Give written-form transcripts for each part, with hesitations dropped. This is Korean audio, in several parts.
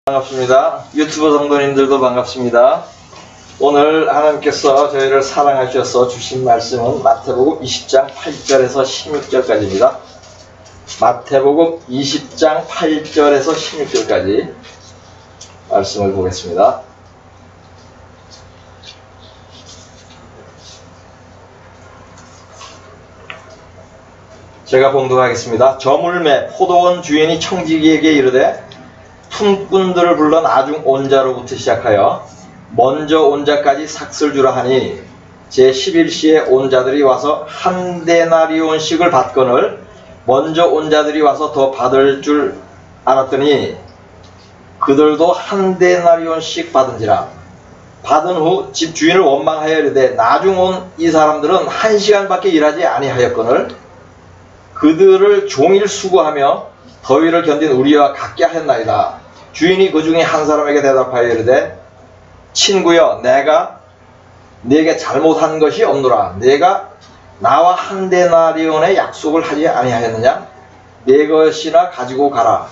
반갑습니다. 유튜브 성도님들도 반갑습니다. 오늘 하나님께서 저희를 사랑하셔서 주신 말씀은 마태복음 20장 8절에서 16절까지입니다. 마태복음 20장 8절에서 16절까지 말씀을 보겠습니다. 제가 봉독하겠습니다. 저물매 포도원 주인이 청지기에게 이르되 품꾼들을 불러 나중 온 자로부터 시작하여 먼저 온 자까지 삭슬 주라 하니 제11시에 온 자들이 와서 한 데나리온씩을 받거늘 먼저 온 자들이 와서 더 받을 줄 알았더니 그들도 한 데나리온씩 받은지라. 받은 후 집 주인을 원망하여 이르되 나중 온 이 사람들은 1시간밖에 일하지 아니하였거늘 그들을 종일 수고하며 더위를 견딘 우리와 같게 하였나이다. 주인이 그 중에 한 사람에게 대답하여 이르되 친구여, 내가 네게 잘못한 것이 없노라. 네가 나와 한 데나리온의 약속을 하지 아니하였느냐? 네 것이나 가지고 가라.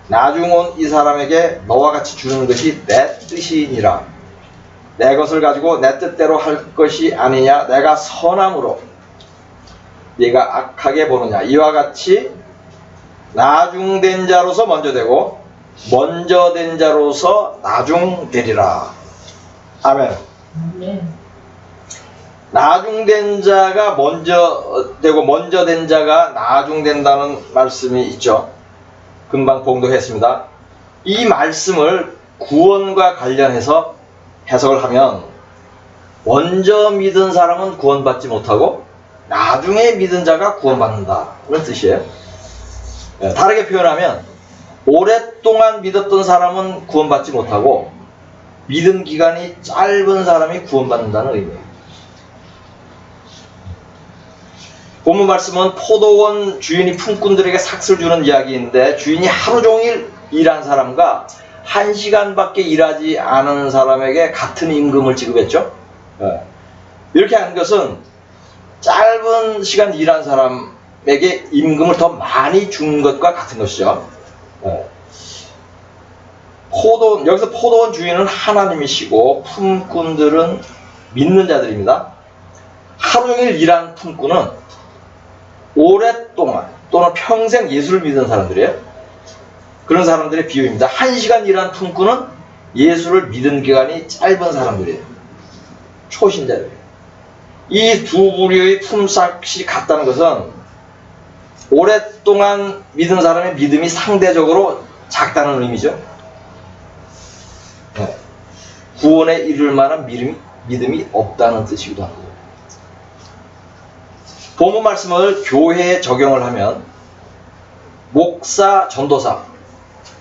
나중 온 이 사람에게 너와 같이 주는 것이 내 뜻이니라. 내 것을 가지고 내 뜻대로 할 것이 아니냐? 내가 선함으로 네가 악하게 보느냐? 이와 같이 나중된 자로서 먼저 되고 먼저 된 자로서 나중되리라. 아멘. 나중된 자가 먼저 되고 먼저 된 자가 나중된다는 말씀이 있죠. 금방 봉독했습니다. 이 말씀을 구원과 관련해서 해석을 하면 먼저 믿은 사람은 구원받지 못하고 나중에 믿은 자가 구원받는다는 뜻이에요. 다르게 표현하면 오랫동안 믿었던 사람은 구원받지 못하고 믿은 기간이 짧은 사람이 구원받는다는 의미예요. 본문 말씀은 포도원 주인이 품꾼들에게 삭슬 주는 이야기인데 주인이 하루 종일 일한 사람과 1시간밖에 일하지 않은 사람에게 같은 임금을 지급했죠. 이렇게 한 것은 짧은 시간 일한 사람에게 임금을 더 많이 준 것과 같은 것이죠. 여기서 포도원 주인은 하나님이시고 품꾼들은 믿는 자들입니다. 하루 종일 일한 품꾼은 오랫동안 또는 평생 예수를 믿는 사람들이에요. 그런 사람들의 비유입니다. 1시간 일한 품꾼은 예수를 믿은 기간이 짧은 사람들이에요. 초신자들이에요. 이 두 부류의 품삯이 같다는 것은 오랫동안 믿은 사람의 믿음이 상대적으로 작다는 의미죠. 구원에 이를 만한 믿음이 없다는 뜻이기도 합니다. 본문 말씀을 교회에 적용을 하면 목사, 전도사,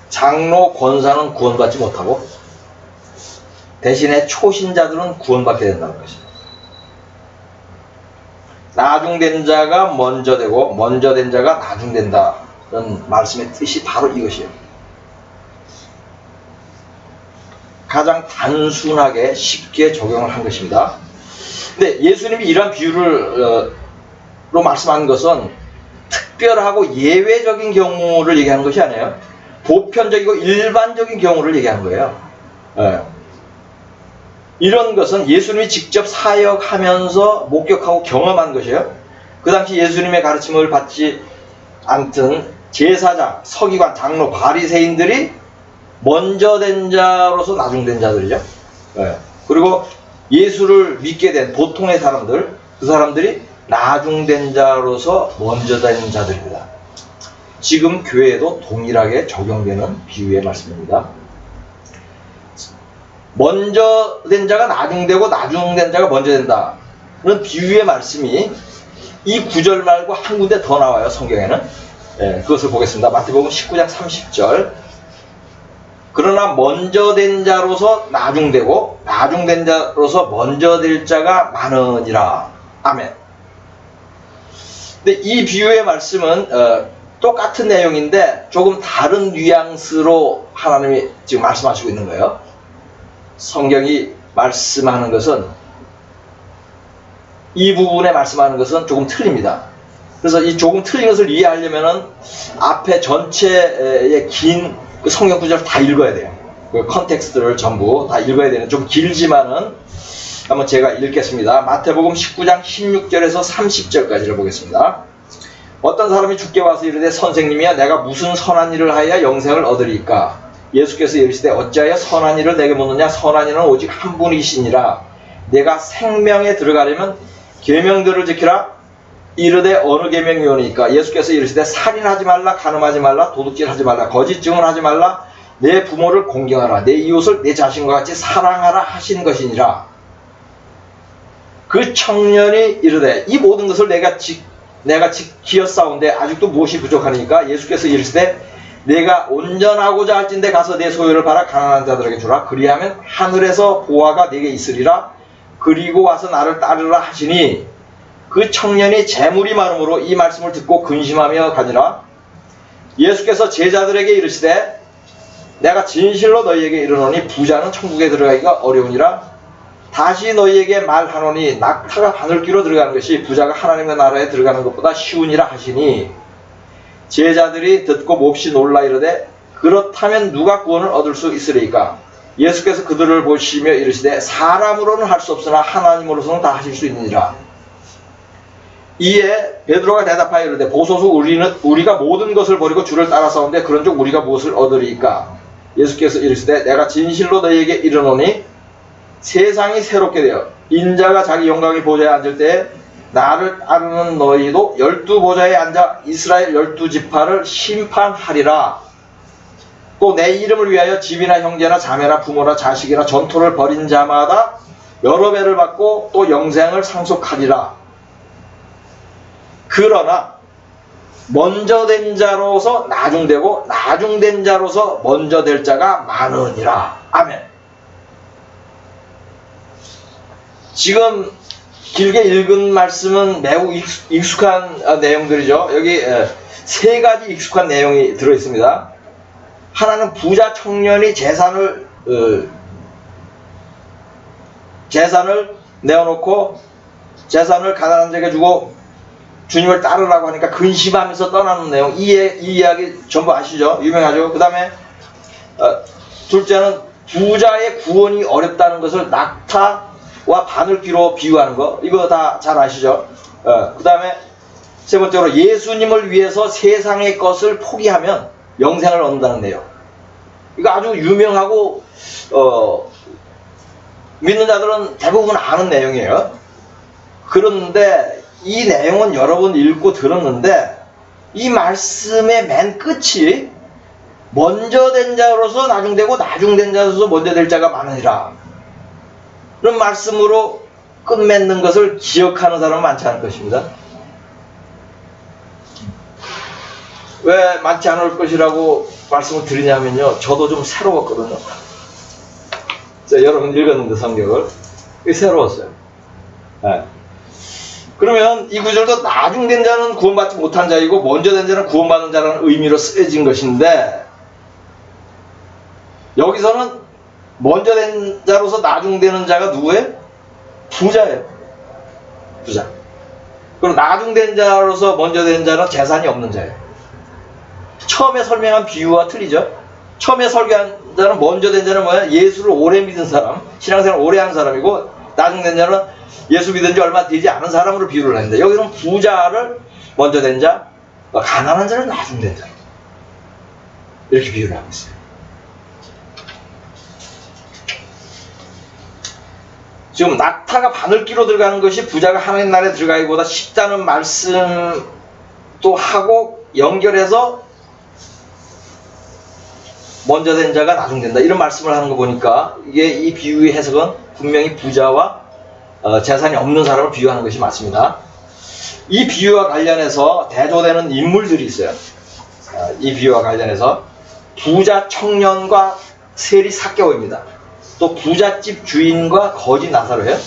장로, 권사는 구원받지 못하고 대신에 초신자들은 구원받게 된다는 것입니다. 나중된 자가 먼저 되고 먼저 된 자가 나중된다는 말씀의 뜻이 바로 이것이에요. 가장 단순하게 쉽게 적용을 한 것입니다. 근데 예수님이 이러한 비유로 말씀한 것은 특별하고 예외적인 경우를 얘기하는 것이 아니에요. 보편적이고 일반적인 경우를 얘기하는 거예요. 이런 것은 예수님이 직접 사역하면서 목격하고 경험한 것이에요. 그 당시 예수님의 가르침을 받지 않던 제사장, 서기관, 장로, 바리새인들이 먼저 된 자로서 나중된 자들이죠. 그리고 예수를 믿게 된 보통의 사람들, 그 사람들이 나중된 자로서 먼저 된 자들입니다. 지금 교회에도 동일하게 적용되는 비유의 말씀입니다. 먼저 된 자가 나중되고 나중된 자가 먼저 된다는 비유의 말씀이 이 구절 말고 한 군데 더 나와요. 성경에는. 그것을 보겠습니다. 마태복음 19장 30절. 그러나 먼저 된 자로서 나중되고 나중된 자로서 먼저 될 자가 많으니라. 아멘. 근데 이 비유의 말씀은 똑같은 내용인데 조금 다른 뉘앙스로 하나님이 지금 말씀하시고 있는 거예요. 성경이 말씀하는 것은 이 부분에 말씀하는 것은 조금 틀립니다. 그래서 이 조금 틀린 것을 이해하려면은 앞에 전체의 긴 그 성경 구절을 다 읽어야 돼요. 그 컨텍스트를 전부 다 읽어야 되는, 좀 길지만은 한번 제가 읽겠습니다. 마태복음 19장 16절에서 30절까지를 보겠습니다. 어떤 사람이 주께 와서 이르되 선생님이야 내가 무슨 선한 일을 하여야 영생을 얻으리까? 예수께서 이르시되 어찌하여 선한 일을 내게 묻느냐? 선한 이는 오직 한 분이시니라. 내가 생명에 들어가려면 계명들을 지키라. 이르되 어느 계명이 오니까? 예수께서 이르시되 살인하지 말라, 간음하지 말라, 도둑질하지 말라, 거짓 증언하지 말라, 내 부모를 공경하라, 내 이웃을 내 자신과 같이 사랑하라 하신 것이니라. 그 청년이 이르되 이 모든 것을 내가 지키었사온데 아직도 무엇이 부족하니까? 예수께서 이르시되 내가 온전하고자 할진대 가서 내 소유를 팔아 가난한 자들에게 주라. 그리하면 하늘에서 보화가 네게 있으리라. 그리고 와서 나를 따르라 하시니 그 청년이 재물이 많음으로 이 말씀을 듣고 근심하며 가니라. 예수께서 제자들에게 이르시되 내가 진실로 너희에게 이르노니 부자는 천국에 들어가기가 어려우니라. 다시 너희에게 말하노니 낙타가 바늘귀로 들어가는 것이 부자가 하나님의 나라에 들어가는 것보다 쉬우니라 하시니 제자들이 듣고 몹시 놀라 이르되 그렇다면 누가 구원을 얻을 수 있으리까? 예수께서 그들을 보시며 이르시되 사람으로는 할 수 없으나 하나님으로서는 다 하실 수 있느니라. 이에 베드로가 대답하여 이르되 보소서 우리가 모든 것을 버리고 주를 따라서오는데 그런즉 우리가 무엇을 얻으리까? 예수께서 이르시되 내가 진실로 너희에게 이르노니 세상이 새롭게 되어 인자가 자기 영광의 보좌에 앉을 때에 나를 따르는 너희도 12보좌에 앉아 이스라엘 12지파를 심판하리라. 또 내 이름을 위하여 집이나 형제나 자매나 부모나 자식이나 전토를 벌인 자마다 여러 배를 받고 또 영생을 상속하리라. 그러나 먼저 된 자로서 나중되고 나중된 자로서 먼저 될 자가 많으니라. 아멘. 지금 길게 읽은 말씀은 매우 익숙한 내용들이죠. 여기 세 가지 익숙한 내용이 들어있습니다. 하나는 부자 청년이 재산을 내어놓고 재산을 가난한 자에게 주고 주님을 따르라고 하니까 근심하면서 떠나는 내용. 이 이야기 전부 아시죠? 유명하죠? 그 다음에 둘째는 부자의 구원이 어렵다는 것을 낙타와 바늘귀로 비유하는 거. 이거 다 잘 아시죠? 그 다음에 세 번째로 예수님을 위해서 세상의 것을 포기하면 영생을 얻는다는 내용. 이거 아주 유명하고 믿는 자들은 대부분 아는 내용이에요. 그런데 이 내용은 여러 번 읽고 들었는데 이 말씀의 맨 끝이 먼저 된 자로서 나중되고 나중된 자로서 먼저 될 자가 많으니라 그런 말씀으로 끝맺는 것을 기억하는 사람은 많지 않을 것입니다. 왜 많지 않을 것이라고 말씀을 드리냐면요, 저도 좀 새로웠거든요. 여러분 읽었는데 성경을 새로웠어요. 네. 그러면 이 구절도 나중된 자는 구원받지 못한 자이고 먼저 된 자는 구원받는 자라는 의미로 쓰여진 것인데, 여기서는 먼저 된 자로서 나중되는 자가 누구예요? 부자예요. 부자. 그럼 나중된 자로서 먼저 된 자는 재산이 없는 자예요. 처음에 설명한 비유와 틀리죠? 처음에 설교한 자는 먼저 된 자는 뭐야? 예수를 오래 믿은 사람, 신앙생활을 오래 한 사람이고, 나중된 자는 예수 믿은 지 얼마 되지 않은 사람으로 비유를 했는데, 여기는 부자를 먼저 된 자, 가난한 자를 나중된 자, 이렇게 비유를 하고 있어요. 지금 낙타가 바늘귀로 들어가는 것이 부자가 하나님 나라에 들어가기보다 쉽다는 말씀도 하고 연결해서 먼저 된 자가 나중된다 이런 말씀을 하는 거 보니까 이게 이 비유의 해석은 분명히 부자와 재산이 없는 사람을 비유하는 것이 맞습니다. 이 비유와 관련해서 대조되는 인물들이 있어요. 이 비유와 관련해서 부자 청년과 세리 삭개오입니다. 또 부잣집 주인과 거지 나사로예요.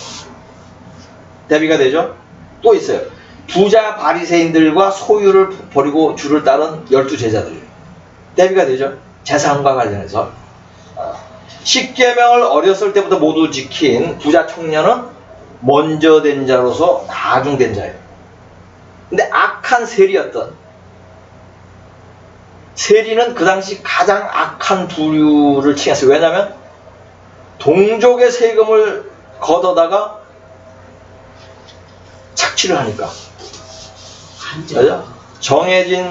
대비가 되죠. 또 있어요. 부자 바리새인들과 소유를 버리고 주를 따른 12제자들. 대비가 되죠. 재산과 관련해서. 십계명을 어렸을 때부터 모두 지킨 부자 청년은 먼저 된 자로서 나중된 자예요. 근데 악한 세리였던 세리는 그 당시 가장 악한 부류를 칭했어요. 왜냐하면 동족의 세금을 걷어다가 착취를 하니까. 정해진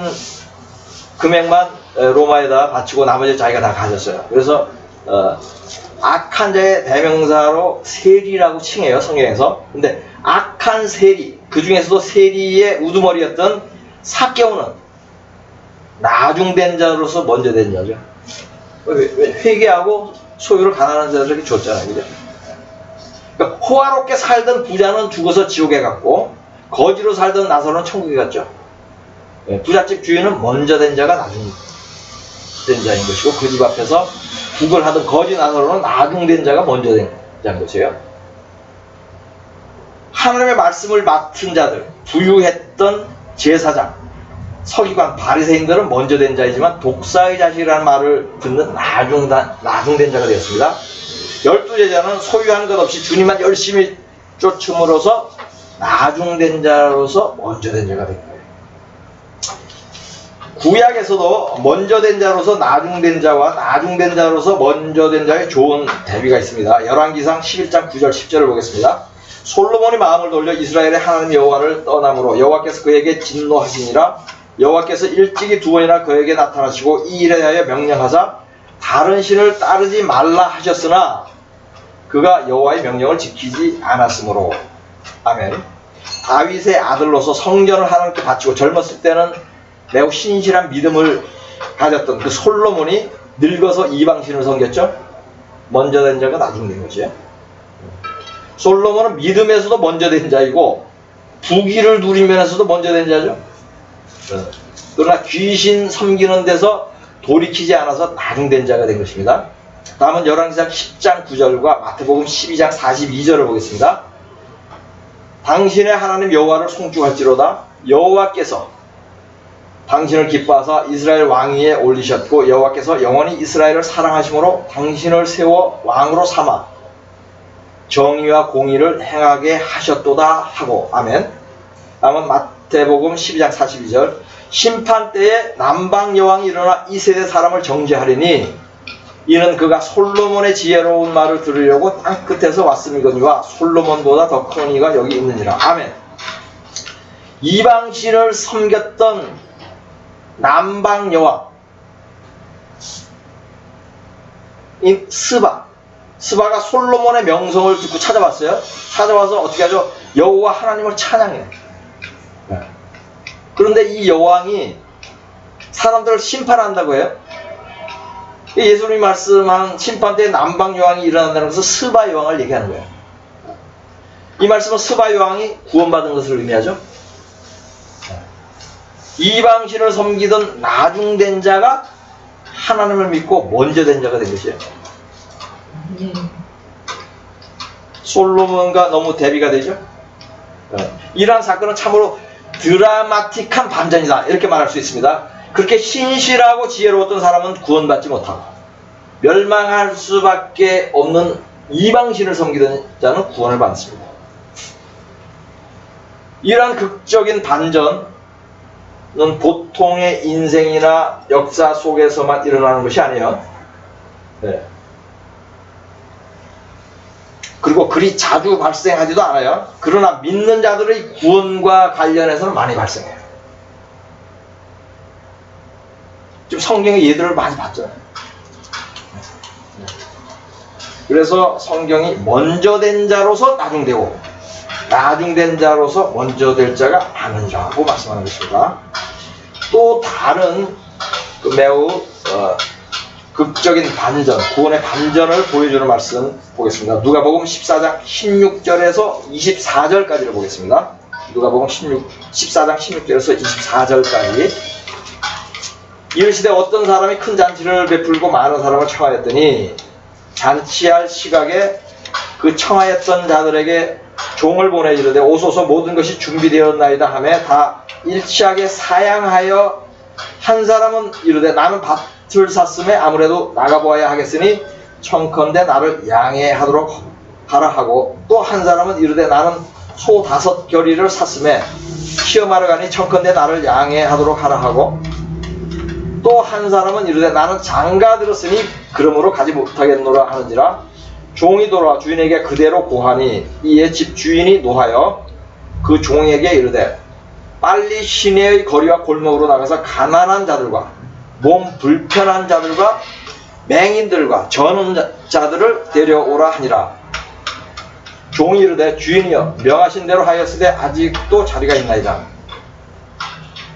금액만 로마에다 바치고 나머지 자기가 다 가졌어요. 그래서 악한 자의 대명사로 세리라고 칭해요, 성경에서. 근데 악한 세리, 그 중에서도 세리의 우두머리였던 삭개오는 나중된 자로서 먼저 된 자죠. 회개하고 소유를 가난한 자들에게 줬잖아요, 그죠? 그러니까 호화롭게 살던 부자는 죽어서 지옥에 갔고, 거지로 살던 나사로는 천국에 갔죠. 부잣집 주인은 먼저 된 자가 나중된 자인 것이고, 그 집 앞에서 국을 하던 거지 나사로는 나중된 자가 먼저 된 자인 것이에요. 하나님의 말씀을 맡은 자들, 부유했던 제사장, 서기관, 바리새인들은 먼저 된 자이지만 독사의 자식이라는 말을 듣는 나중된 자가 되었습니다. 12제자는 소유한 것 없이 주님만 열심히 쫓음으로써 나중된 자로서 먼저 된 자가 된 거예요. 구약에서도 먼저 된 자로서 나중된 자와 나중된 자로서 먼저 된 자의 좋은 대비가 있습니다. 열왕기상 11장 9절 10절을 보겠습니다. 솔로몬이 마음을 돌려 이스라엘의 하나님 여호와를 떠남으로 여호와께서 그에게 진노하시니라. 여호와께서 일찍이 두 번이나 그에게 나타나시고 이 일에 대하여 명령하사 다른 신을 따르지 말라 하셨으나 그가 여호와의 명령을 지키지 않았으므로. 아멘. 다윗의 아들로서 성전을 하나님께 바치고 젊었을 때는 매우 신실한 믿음을 가졌던 그 솔로몬이 늙어서 이방신을 섬겼죠. 먼저 된 자가 나중 된 것이에요. 솔로몬은 믿음에서도 먼저 된 자이고 부귀를 누린 면에서도 먼저 된 자죠. 그러나 귀신 섬기는 데서 돌이키지 않아서 나중된 자가 된 것입니다. 다음은 열왕기상 10장 9절과 마태복음 12장 42절을 보겠습니다. 당신의 하나님 여호와를 송축할지로다. 여호와께서 당신을 기뻐하사 이스라엘 왕위에 올리셨고 여호와께서 영원히 이스라엘을 사랑하심으로 당신을 세워 왕으로 삼아 정의와 공의를 행하게 하셨도다 하고. 아멘. 다음은 마태복음 12장 42절. 심판 때에 남방 여왕이 일어나 이 세대 사람을 정죄하리니 이는 그가 솔로몬의 지혜로운 말을 들으려고 땅 끝에서 왔음이거니와 솔로몬보다 더 큰 이가 여기 있느니라. 아멘. 이방신을 섬겼던 남방 여왕 스바가 솔로몬의 명성을 듣고 찾아왔어요. 찾아와서 어떻게 하죠? 여호와 하나님을 찬양해요. 그런데 이 여왕이 사람들을 심판한다고 해요. 예수님이 말씀한 심판 때 남방 여왕이 일어난다는 것은 스바 여왕을 얘기하는 거예요. 이 말씀은 스바 여왕이 구원받은 것을 의미하죠. 이방신을 섬기던 나중된 자가 하나님을 믿고 먼저 된 자가 된 것이에요. 솔로몬과 너무 대비가 되죠. 이러한 사건은 참으로 드라마틱한 반전이다 이렇게 말할 수 있습니다. 그렇게 신실하고 지혜로웠던 사람은 구원받지 못하고 멸망할 수밖에 없는 이방신을 섬기던 자는 구원을 받습니다. 이러한 극적인 반전은 보통의 인생이나 역사 속에서만 일어나는 것이 아니에요. 그리고 그리 자주 발생하지도 않아요. 그러나 믿는 자들의 구원과 관련해서는 많이 발생해요. 지금 성경의 예들을 많이 봤잖아요. 그래서 성경이 먼저 된 자로서 나중되고 나중된 자로서 먼저 될 자가 많은 자라고 말씀하는 것입니다. 또 다른 매우 극적인 반전, 구원의 반전을 보여주는 말씀 보겠습니다. 누가복음 14장 16절에서 24절까지를 보겠습니다. 누가복음 14장 16절에서 24절까지. 이르시되 어떤 사람이 큰 잔치를 베풀고 많은 사람을 청하였더니 잔치할 시각에 그 청하였던 자들에게 종을 보내 이르되 오소서 모든 것이 준비되었나이다 하며 다 일치하게 사양하여 한 사람은 이르되 나는 밭을 샀음에 아무래도 나가보아야 하겠으니 청컨대 나를 양해하도록 하라 하고 또 한 사람은 이르되 나는 소 5겨리를 샀음에 시험하러 가니 청컨대 나를 양해하도록 하라 하고 또 한 사람은 이르되 나는 장가 들었으니 그러므로 가지 못하겠노라 하는지라. 종이 돌아와 주인에게 그대로 고하니 이에 집 주인이 노하여 그 종에게 이르되 빨리 시내의 거리와 골목으로 나가서 가난한 자들과 몸 불편한 자들과 맹인들과 저는 자들을 데려오라 하니라. 종이 이르되 주인이여 명하신 대로 하였으되 아직도 자리가 있나이다.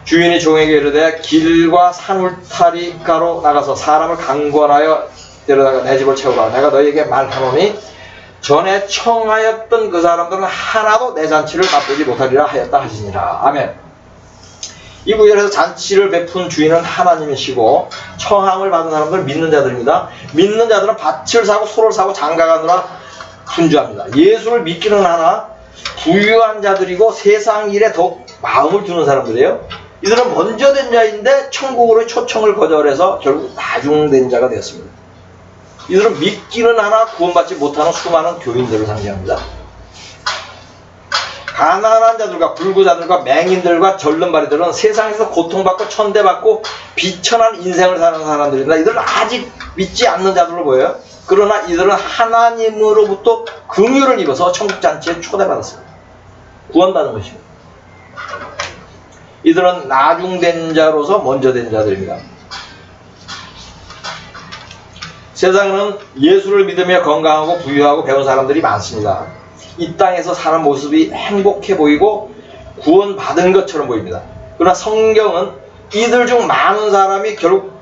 주인이 종에게 이르되 길과 산울타리가로 나가서 사람을 강권하여 데려다가 내 집을 채우라. 내가 너희에게 말하노니 전에 청하였던 그 사람들은 하나도 내 잔치를 맛보지 못하리라 하였다 하시니라. 아멘. 이 구절에서 잔치를 베푼 주인은 하나님이시고 청함을 받은 사람들은 믿는 자들입니다. 믿는 자들은 밭을 사고 소를 사고 장가가느라 분주합니다. 예수를 믿기는 하나 부유한 자들이고 세상 일에 더욱 마음을 두는 사람들이에요. 이들은 먼저 된 자인데 천국으로의 초청을 거절해서 결국 나중된 자가 되었습니다. 이들은 믿기는 하나 구원받지 못하는 수많은 교인들을 상징합니다. 가난한 자들과 불구자들과 맹인들과 절름발이들은 세상에서 고통받고 천대받고 비천한 인생을 사는 사람들입니다. 이들은 아직 믿지 않는 자들로 보여요. 그러나 이들은 하나님으로부터 긍휼을 입어서 천국잔치에 초대받았습니다. 구원받은 것입니다. 이들은 나중된 자로서 먼저 된 자들입니다. 세상에는 예수를 믿으며 건강하고 부유하고 배운 사람들이 많습니다. 이 땅에서 사는 모습이 행복해 보이고 구원받은 것처럼 보입니다. 그러나 성경은 이들 중 많은 사람이 결국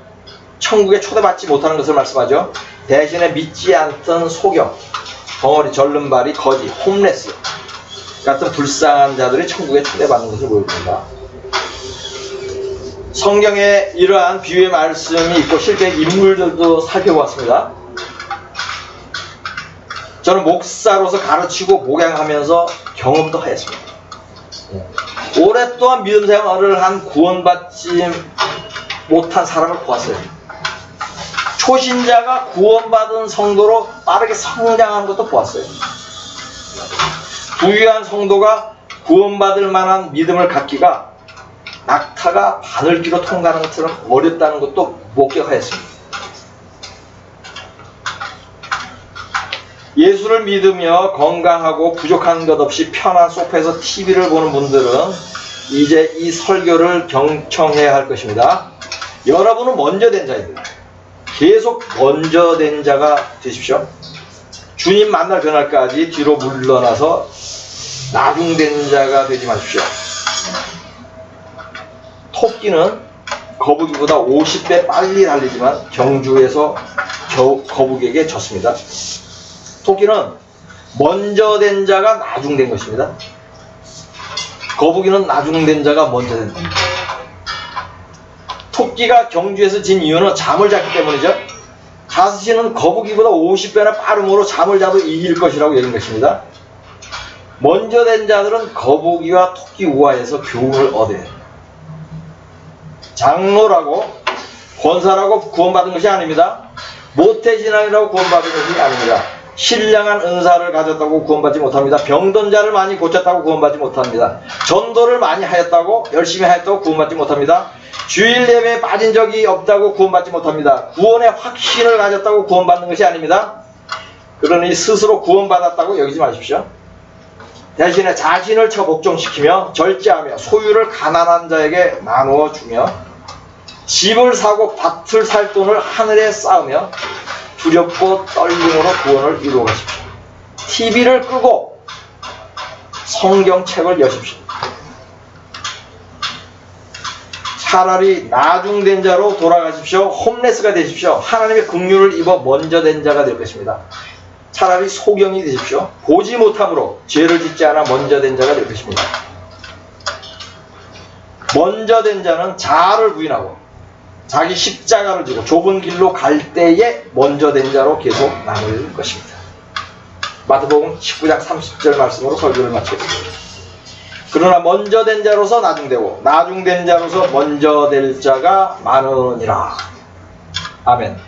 천국에 초대받지 못하는 것을 말씀하죠. 대신에 믿지 않던 소경, 벙어리, 절름발이, 거지, 홈레스 같은 불쌍한 자들이 천국에 초대받는 것을 보여줍니다. 성경에 이러한 비유의 말씀이 있고 실제 인물들도 살펴보았습니다. 저는 목사로서 가르치고 목양하면서 경험도 하였습니다. 오랫동안 믿음 생활을 한 구원받지 못한 사람을 보았어요. 초신자가 구원받은 성도로 빠르게 성장하는 것도 보았어요. 부유한 성도가 구원받을 만한 믿음을 갖기가 낙타가 바늘길로 통과하는 것처럼 어렵다는 것도 목격하였습니다. 예수를 믿으며 건강하고 부족한 것 없이 편한 소파에서 TV를 보는 분들은 이제 이 설교를 경청해야 할 것입니다. 여러분은 먼저 된 자입니다. 계속 먼저 된 자가 되십시오. 주님 만날 그날까지 뒤로 물러나서 나중된 자가 되지 마십시오. 토끼는 거북이보다 50배 빨리 달리지만 경주에서 겨우 거북이에게 졌습니다. 토끼는 먼저 된 자가 나중된 것입니다. 거북이는 나중된 자가 먼저 된 겁니다. 토끼가 경주에서 진 이유는 잠을 잤기 때문이죠. 자신은 거북이보다 50배나 빠름으로 잠을 자도 이길 것이라고 여긴 것입니다. 먼저 된 자들은 거북이와 토끼 우화에서 교훈을 얻어야 합니다. 장로라고 권사라고 구원받은 것이 아닙니다. 모태신앙이라고 구원받은 것이 아닙니다. 신령한 은사를 가졌다고 구원받지 못합니다. 병든 자를 많이 고쳤다고 구원받지 못합니다. 전도를 많이 하였다고 열심히 하였다고 구원받지 못합니다. 주일 예배에 빠진 적이 없다고 구원받지 못합니다. 구원의 확신을 가졌다고 구원받는 것이 아닙니다. 그러니 스스로 구원받았다고 여기지 마십시오. 대신에 자신을 복종시키며 절제하며 소유를 가난한 자에게 나누어 주며 집을 사고 밭을 살 돈을 하늘에 쌓으며 두렵고 떨림으로 구원을 이루어 가십시오. TV를 끄고 성경책을 여십시오. 차라리 나중된 자로 돌아가십시오. 홈레스가 되십시오. 하나님의 긍휼을 입어 먼저 된 자가 될 것입니다. 차라리 소경이 되십시오. 보지 못함으로 죄를 짓지 않아 먼저 된 자가 될 것입니다. 먼저 된 자는 자아를 부인하고 자기 십자가를 지고 좁은 길로 갈 때에 먼저 된 자로 계속 남을 것입니다. 마태복음 19장 30절 말씀으로 설교를 마치겠습니다. 그러나 먼저 된 자로서 나중되고 나중된 자로서 먼저 될 자가 많으니라. 아멘.